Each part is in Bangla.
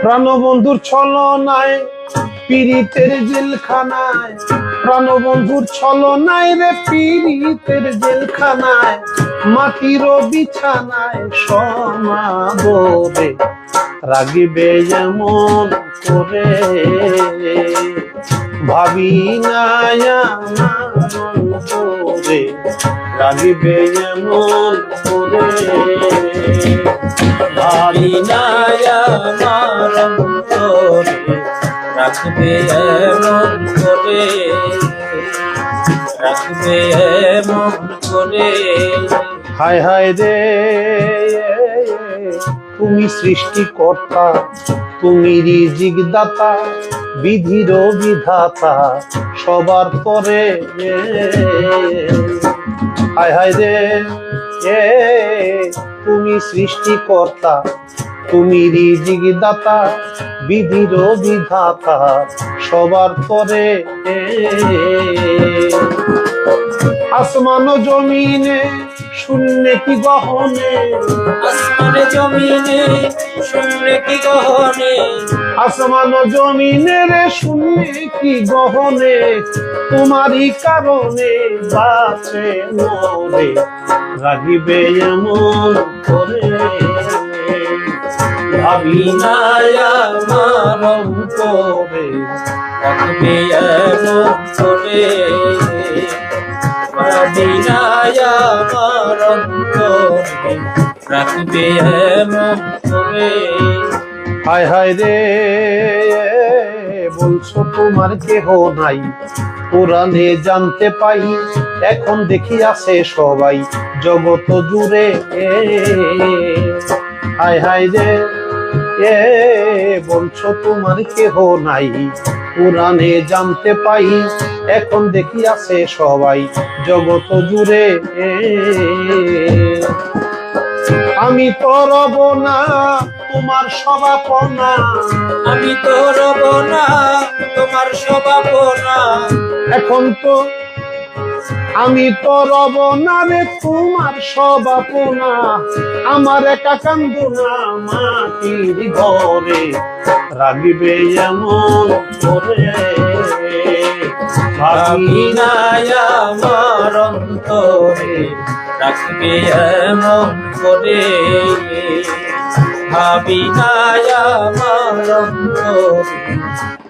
প্রাণবন্ধুর ছলনায় পীড়িতের জেলখানায়, প্রাণবন্ধুর ছলনায় রে পীড়িতের জেলখানায়, মাটির বিছানায় সমাবরে রাগিবে এমন করে, ভাবি না করে রাগিবে এমন করে, ভাবি না আমার অন্তরে রাখবে এমন করে, রাখবে এমন করে। হায় হায় রে তুমি সৃষ্টিকর্তা, তুমি রিজিক দাতা, বিধির বিধাতা সবার পরে। হায় হায় রে তুমি সৃষ্টিকর্তা, তুমি রিজিক দাতা, বিধির বিধাতা সবার পরে। আসমান জমিনে শূন্য কি গহনে, আসমানে জমিনে শূন্য কি গহনে, আসমান জমিনে রে শূন্য কি গহনে, তোমারই কারণে বাঁচে মরে রাগিবে এমন করে, ভাবি না আমার অন্তরে রাখবে এমন করে, ভাবি না আমার অন্তরে রাখবে এমন করে। হায় হায় রে বলছো তোমার কেহ নাই, কোরআনে জানতে পাই এখন দেখি আছে সবাই জগত জুড়ে। হায় হায় রে বলছো তোমার কেহ নাই, কোরআনে জানতে পাই এখন দেখি আছে সবাই জগত জুড়ে। আমি তো রব না তোমার সবাপনা, আমি তো রব না তোমার সবাপনা, এখন তো আমি তো রব না রে তোমার সবাপনা, আমার একা কান্দনা মাটির ঘরে রাগিবে এমন করে, ভাবি না আমার অন্তরে রাখবে এমন করে, ভাবি না আমার অন্তরে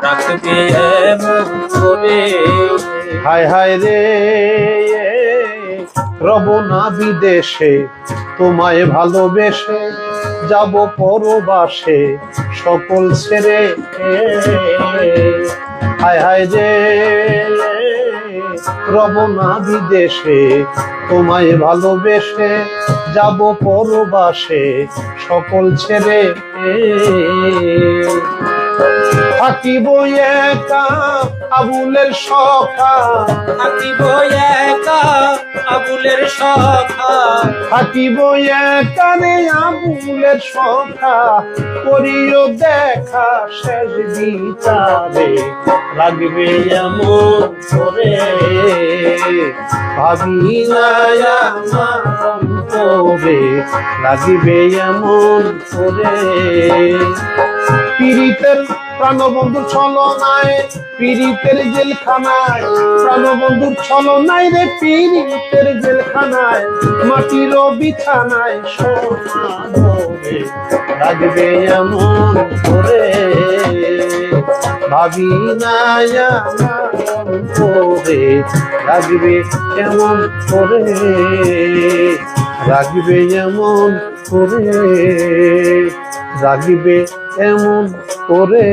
রাখবে এমন করে। হায় হায় রে রব না বিদেশে তোমায় ভালোবেসে, যাব পরবাসে সকল ছেড়ে। হায় হায় রে রব না বিদেশে তোমায় ভালোবেসে, যাব পরবাসে সকল ছেড়ে। থাকিব একা আবুলের সখা, থাকিব একা আবুলের সখা, থাকিব একা রে আবুলের সখা, করিও দেখা শেষ বিচারে লাগবে এমন করে, ভাবি না আমার অন্তরে লাগবে এমন করে। পীড়িতের প্রাণবন্ধুর ছলনায় পীড়িতের জেলখানায়, প্রাণবন্ধুর ছলনায় রে পীড়িতের জেলখানায়, মাটির বিছানায় সমাদরে লাগবে এমন করে, ভাবি না আমার অন্তরে লাগবে এমন করে, রাগবে এমন করে, রাগবে এমন করে।